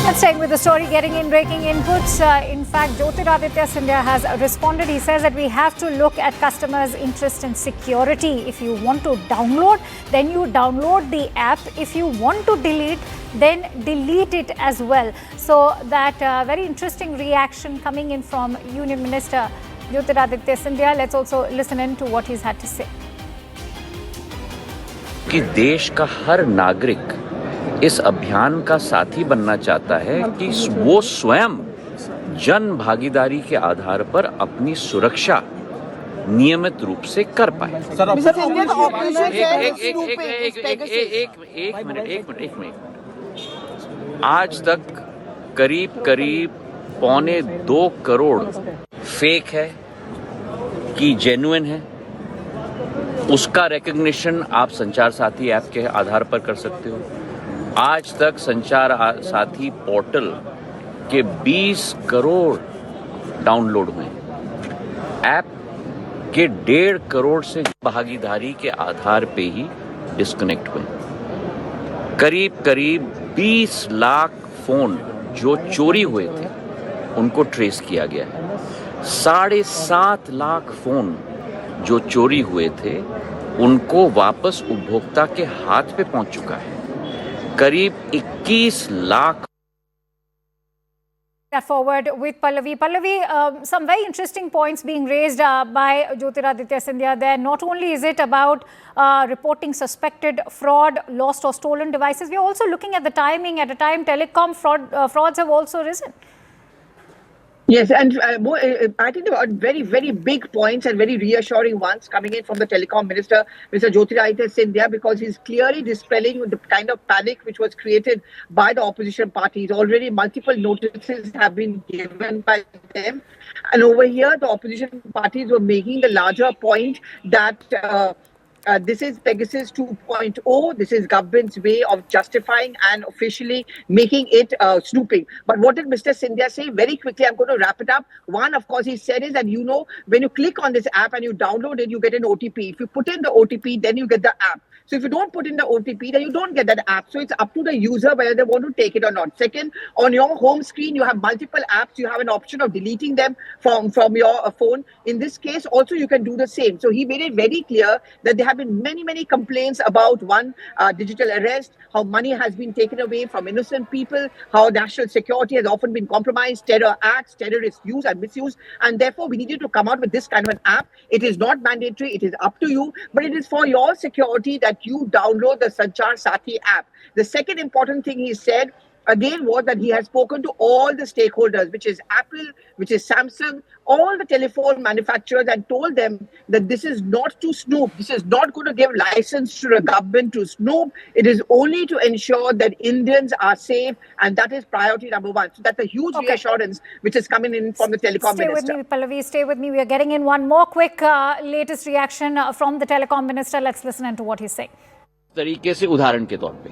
Let's check with the story getting in breaking inputs. In fact, Jyotiraditya Scindia has responded. He says that we have to look at customers' interest and security. If you want to download, then you download the app. If you want to delete, then delete it as well. So that very interesting reaction coming in from Union Minister Jyotiraditya Scindia. Let's also listen in to what he's had to say. कि देश का हर नागरिक इस अभियान का साथी बनना चाहता है कि वो स्वयं जन भागीदारी के आधार पर अपनी सुरक्षा नियमित रूप से कर पाए। एक मिनट। आज तक करीब 1.25 करोड़ फेक है कि जेन्युइन है, उसका रिकॉग्निशन आप संचार साथी ऐप के आधार पर कर सकते हो। आज तक संचार साथी पोर्टल के 20 करोड़ डाउनलोड हुए, ऐप के 1.5 करोड़ से भागीदारी के आधार पे ही डिस्कनेक्ट हुए। करीब 20 लाख फोन जो चोरी हुए थे उनको ट्रेस किया गया है। 7.5 लाख फोन जो चोरी हुए थे उनको वापस उपभोक्ता के हाथ पे पहुंच चुका है। करीब 21 lakh. Forward with Pallavi. Pallavi, some very interesting points being raised by Jyotiraditya Scindia there. Not only is it about reporting suspected fraud, lost or stolen devices, we are also looking at the timing. At a time, telecom frauds have also risen. Yes, and I think there are very, very big points and very reassuring ones coming in from the Telecom Minister, Mr. Jyotiraditya Scindia, because he's clearly dispelling the kind of panic which was created by the opposition parties. Already multiple notices have been given by them. And over here, the opposition parties were making the larger point that this is Pegasus 2.0. This is government's way of justifying and officially making it snooping. But what did Mr. Scindia say? Very quickly, I'm going to wrap it up. One, of course, he said is that, you know, when you click on this app and you download it, you get an OTP. If you put in the OTP, then you get the app. So if you don't put in the OTP, then you don't get that app. So it's up to the user whether they want to take it or not. Second, on your home screen, you have multiple apps. You have an option of deleting them from your phone. In this case, also you can do the same. So he made it very clear that there have been many complaints about digital arrest, how money has been taken away from innocent people, how national security has often been compromised, terror acts, terrorist use and misuse. And therefore, we needed to come out with this kind of an app. It is not mandatory. It is up to you. But it is for your security that you download the Sanchar Sathi app. The second important thing he said again was that he has spoken to all the stakeholders, which is Apple, which is Samsung, all the telephone manufacturers, and told them that this is not to snoop. This is not going to give license to the government to snoop. It is only to ensure that Indians are safe, and that is priority number one. So that's a huge reassurance which is coming in from the telecom minister. Stay with me, Pallavi. Stay with me. We are getting in one more quick latest reaction from the telecom minister. Let's listen into what he's saying. तरीके से उदाहरण के तौर पे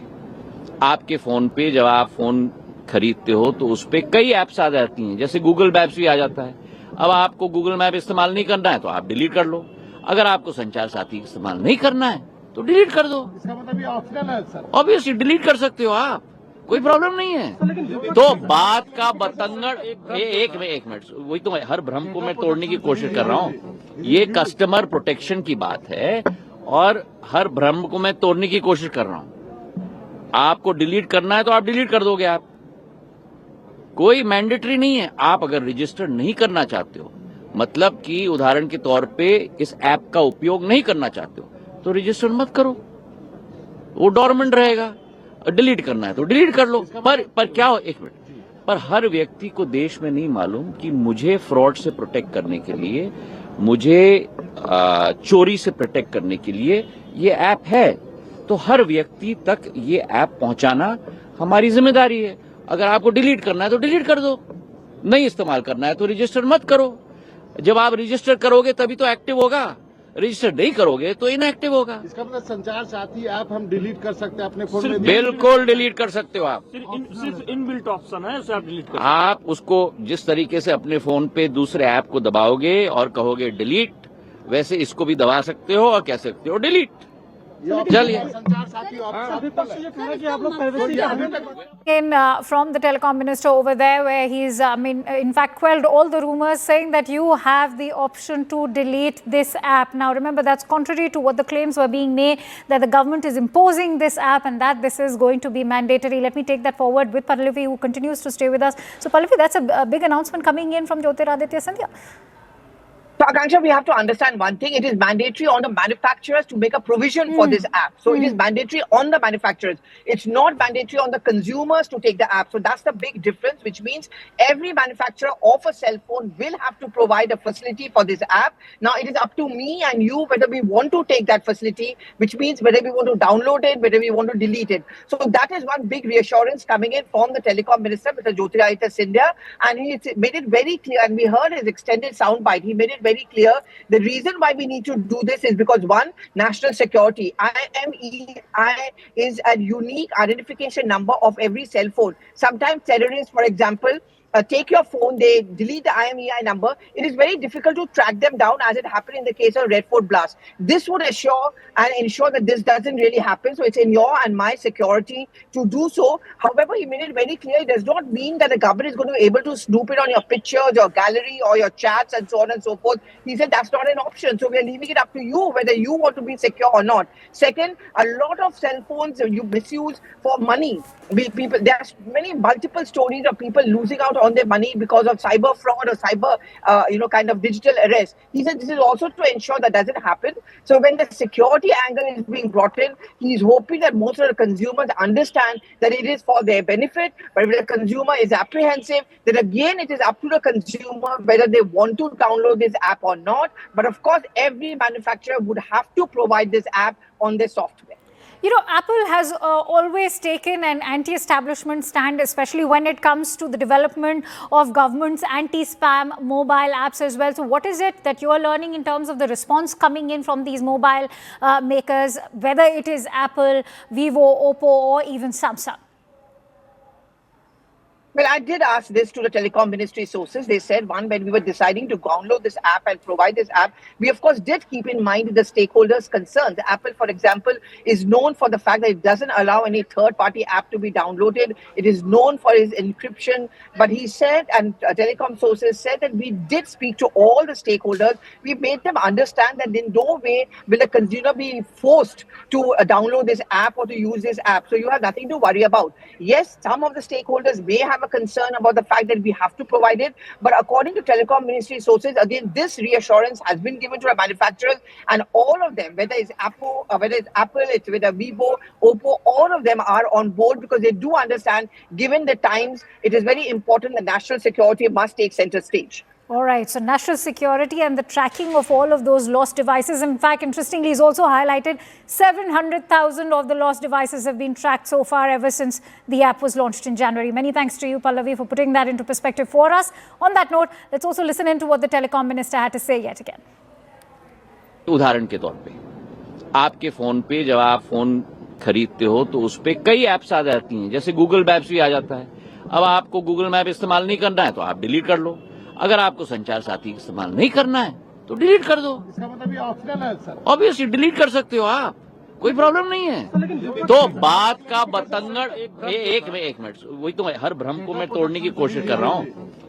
आपके phone पे जब आप फोन खरीदते हो तो उस पे कई ऐप्स आ जाती हैं, जैसे गूगल मैप्स भी आ जाता है। अब आपको गूगल मैप इस्तेमाल नहीं करना है तो आप डिलीट कर लो। अगर आपको संचार साथी इस्तेमाल नहीं करना है तो डिलीट कर दो। इसका मतलब ये ऑप्शनल है सर। ऑब्वियसली डिलीट कर सकते हो आप, कोई प्रॉब्लम नहीं है। तो बात का बतंगड़ एक मिनट, वही तो हर भ्रम को मैं तोड़ने की कोशिश कर रहा हूँ। ये कस्टमर प्रोटेक्शन की बात है और हर भ्रम को मैं तोड़ने की कोशिश कर रहा हूं। आपको डिलीट करना है तो आप डिलीट कर दोगे, आप कोई मैंडेटरी नहीं है। आप अगर रजिस्टर नहीं करना चाहते हो, मतलब कि उदाहरण के तौर पे इस ऐप का उपयोग नहीं करना चाहते हो, तो रजिस्टर मत करो, वो डोरमेंट रहेगा। डिलीट करना है तो डिलीट कर लो। पर क्या हो, एक मिनट, पर हर व्यक्ति को देश में नहीं मालूम कि मुझे फ्रॉड से प्रोटेक्ट करने के लिए, मुझे चोरी से प्रोटेक्ट करने के लिए ये ऐप है। तो हर व्यक्ति तक ये ऐप पहुंचाना हमारी जिम्मेदारी है। अगर आपको डिलीट करना है तो डिलीट कर दो, नहीं इस्तेमाल करना है तो रजिस्टर मत करो। जब आप रजिस्टर करोगे तभी तो एक्टिव होगा, रजिस्टर नहीं करोगे तो इनएक्टिव होगा। इसका मतलब संचार साथी ऐप हम डिलीट कर सकते हैं अपने फोन में? बिल्कुल डिलीट कर सकते हो आप। सिर्फ इनबिल्ट ऑप्शन है, उसे आप डिलीट कर। आप उसको जिस तरीके से अपने फोन पे दूसरे ऐप को दबाओगे और कहोगे डिलीट, वैसे इसको भी दबा सकते हो और कह सकते हो डिलीट। चलिए संचार साथी From the telecom minister over there, where he's, in fact, quelled all the rumors, saying that you have the option to delete this app. Now, remember, that's contrary to what the claims were being made, that the government is imposing this app and that this is going to be mandatory. Let me take that forward with Pallavi, who continues to stay with us. So, Pallavi, that's a big announcement coming in from Jyotiraditya Scindia. So, Akanksha, we have to understand one thing. It is mandatory on the manufacturers to make a provision for this app. So, it is mandatory on the manufacturers. It's not mandatory on the consumers to take the app. So, that's the big difference, which means every manufacturer of a cell phone will have to provide a facility for this app. Now, it is up to me and you whether we want to take that facility, which means whether we want to download it, whether we want to delete it. So, that is one big reassurance coming in from the telecom minister, Mr. Jyotiraditya Scindia. And he made it very clear, and we heard his extended soundbite. He made it very clear. The reason why we need to do this is because, one, national security. IMEI is a unique identification number of every cell phone. Sometimes terrorists, for example, take your phone, they delete the IMEI number. It is very difficult to track them down, as it happened in the case of Red Fort Blast. This would assure and ensure that this doesn't really happen. So it's in your and my security to do so. However, he made it very clear, it does not mean that the government is going to be able to snoop it on your pictures, your gallery, or your chats, and so on and so forth. He said that's not an option. So we are leaving it up to you whether you want to be secure or not. Second, a lot of cell phones you misuse for money. There's multiple stories of people losing out on their money because of cyber fraud or cyber, kind of digital arrest. He said this is also to ensure that doesn't happen. So when the security angle is being brought in, he's hoping that most of the consumers understand that it is for their benefit. But if the consumer is apprehensive, then again it is up to the consumer whether they want to download this app or not. But of course, every manufacturer would have to provide this app on their software. You know, Apple has always taken an anti-establishment stand, especially when it comes to the development of government's anti-spam mobile apps as well. So what is it that you are learning in terms of the response coming in from these mobile makers, whether it is Apple, Vivo, Oppo, or even Samsung? Well, I did ask this to the telecom ministry sources. They said, one, when we were deciding to download this app and provide this app, we of course did keep in mind the stakeholders' concerns. Apple, for example, is known for the fact that it doesn't allow any third-party app to be downloaded. It is known for its encryption. But he said, and telecom sources said, that we did speak to all the stakeholders. We made them understand that in no way will the consumer be forced to download this app or to use this app. So you have nothing to worry about. Yes, some of the stakeholders may have a concern about the fact that we have to provide it, but according to telecom ministry sources, again, this reassurance has been given to the manufacturers, and all of them, whether it's Apple, it's whether Vivo, Oppo, all of them are on board because they do understand, given the times, it is very important that national security must take center stage. All right, so national security and the tracking of all of those lost devices. In fact, interestingly, he's also highlighted 700,000 of the lost devices have been tracked so far ever since the app was launched in January. Many thanks to you, Pallavi, for putting that into perspective for us. On that note, let's also listen into what the telecom minister had to say yet again. उदाहरण के तौर पे आपके phone पे जब आप phone खरीदते हो तो उस पे कई ऐप्स आ जाती हैं, जैसे गूगल मैप्स भी आ जाता है। अब आपको गूगल मैप इस्तेमाल नहीं करना है तो आप डिलीट कर लो। अगर आपको संचार साथी इस्तेमाल नहीं करना है तो डिलीट कर दो। इसका मतलब ये ऑप्शनल है सर। ऑब्वियसली डिलीट कर सकते हो आप, कोई प्रॉब्लम नहीं है। तो बात का बतंगड़ एक मिनट, वही तो हर भ्रम को मैं तोड़ने की कोशिश कर रहा हूँ।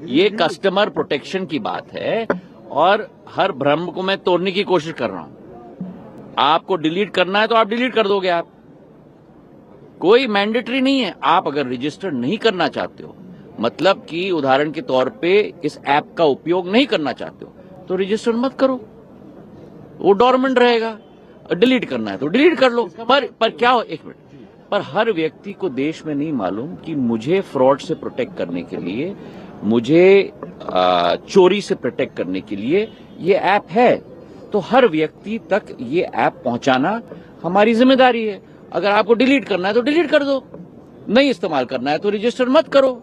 ये कस्टमर प्रोटेक्शन की बात है और हर भ्रम को मैं तोड़ने की कोशिश कर रहा हूँ। आपको डिलीट करना है तो आप डिलीट कर दोगे, आप कोई मैंडेटरी नहीं है। आप अगर रजिस्टर नहीं करना चाहते हो, मतलब कि उदाहरण के तौर पे इस ऐप का उपयोग नहीं करना चाहते हो तो रजिस्टर मत करो, वो डोरमेंट रहेगा। डिलीट करना है तो डिलीट कर लो। पर क्या हो, एक मिनट, पर हर व्यक्ति को देश में नहीं मालूम कि मुझे फ्रॉड से प्रोटेक्ट करने के लिए, मुझे चोरी से प्रोटेक्ट करने के लिए ये ऐप है। तो हर व्यक्ति तक ये ऐप पहुंचाना हमारी जिम्मेदारी है। अगर आपको डिलीट करना है तो डिलीट कर दो, नहीं इस्तेमाल करना है तो रजिस्टर मत करो।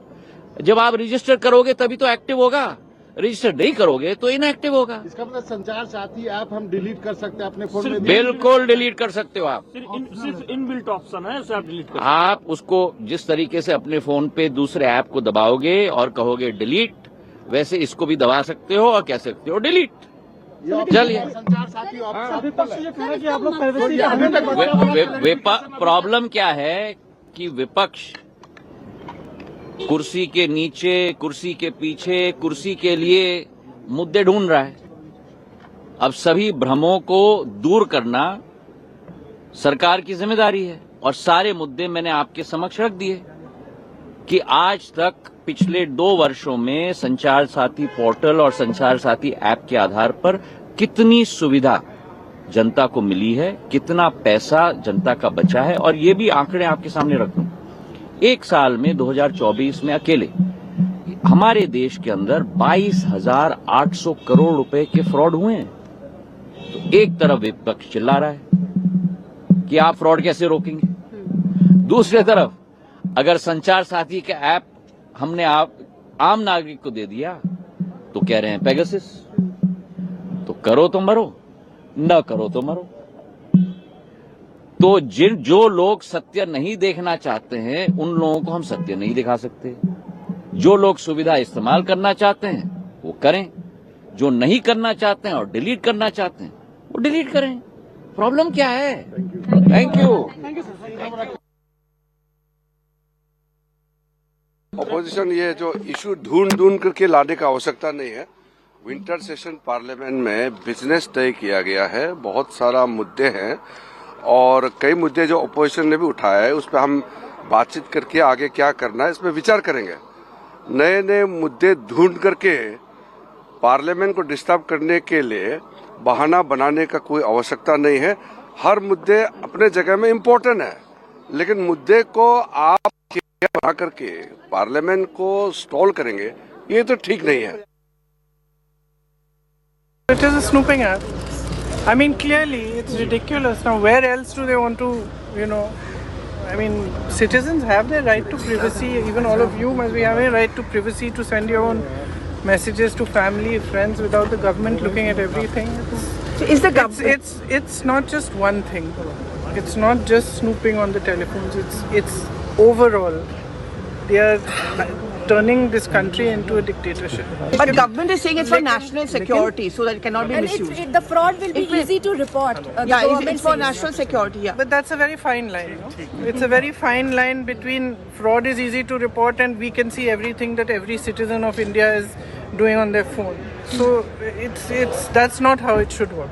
जब आप रजिस्टर करोगे तभी तो एक्टिव होगा, रजिस्टर नहीं करोगे तो इनएक्टिव होगा। इसका मतलब संचार साथी ऐप हम डिलीट कर सकते हैं अपने फोन में? बिल्कुल डिलीट कर सकते हो आप। सिर्फ इनबिल्ट ऑप्शन है, ऐसे आप डिलीट कर। आप उसको जिस तरीके से अपने फोन पे दूसरे ऐप को दबाओगे और कहोगे डिलीट, वैसे इसको भी दबा सकते हो और कह सकते हो डिलीट। चलिए संचार साथी ऑप्शन विपक्ष ये कह रहा है कि आप लोग प्राइवेसी प्रॉब्लम क्या है कि विपक्ष कुर्सी के नीचे, कुर्सी के पीछे, कुर्सी के लिए मुद्दे ढूंढ रहा है। अब सभी भ्रमों को दूर करना सरकार की जिम्मेदारी है और सारे मुद्दे मैंने आपके समक्ष रख दिए कि आज तक पिछले 2 वर्षों में संचार साथी पोर्टल और संचार साथी ऐप के आधार पर कितनी सुविधा जनता को मिली है, कितना पैसा जनता का बचा है। और ये भी आंकड़े आपके सामने रख दूं, एक साल में 2024 में अकेले हमारे देश के अंदर 22,800 करोड़ रुपए के फ्रॉड हुए हैं। तो एक तरफ विपक्ष चिल्ला रहा है कि आप फ्रॉड कैसे रोकेंगे, दूसरी तरफ अगर संचार साथी का ऐप हमने आम नागरिक को दे दिया तो कह रहे हैं पेगासस। तो करो तो मरो, न करो तो मरो। तो जो लोग सत्य नहीं देखना चाहते हैं उन लोगों को हम सत्य नहीं दिखा सकते। जो लोग सुविधा इस्तेमाल करना चाहते हैं वो करें, जो नहीं करना चाहते हैं और डिलीट करना चाहते हैं वो डिलीट करें। प्रॉब्लम क्या है? Thank you. अपोजिशन ये जो इशू ढूंढ करके लाने का आवश्यकता नहीं है। विंटर सेशन पार्लियामेंट में बिजनेस तय किया गया है, बहुत सारा मुद्दे हैं और कई मुद्दे जो अपोजिशन ने भी उठाया है उस पर हम बातचीत करके आगे क्या करना है इसमें विचार करेंगे। नए नए मुद्दे ढूंढ करके पार्लियामेंट को डिस्टर्ब करने के लिए बहाना बनाने का कोई आवश्यकता नहीं है। हर मुद्दे अपने जगह में इम्पोर्टेंट है, लेकिन मुद्दे को आप बना करके पार्लियामेंट को स्टॉल करेंगे ये तो ठीक नहीं है। It is a snooping app. I mean, clearly, it's ridiculous. Now, where else do they want to, I mean, citizens have their right to privacy. Even all of you must be having a right to privacy to send your own messages to family, friends, without the government looking at everything. Is the government? It's not just one thing. It's not just snooping on the telephones. It's overall. They are turning this country into a dictatorship. But government is saying it's for national security, so that it cannot be misused. The fraud will be easy to report. It's for national security. Yeah. But that's a very fine line. It's a very fine line between fraud is easy to report and we can see everything that every citizen of India is doing on their phone. So that's not how it should work.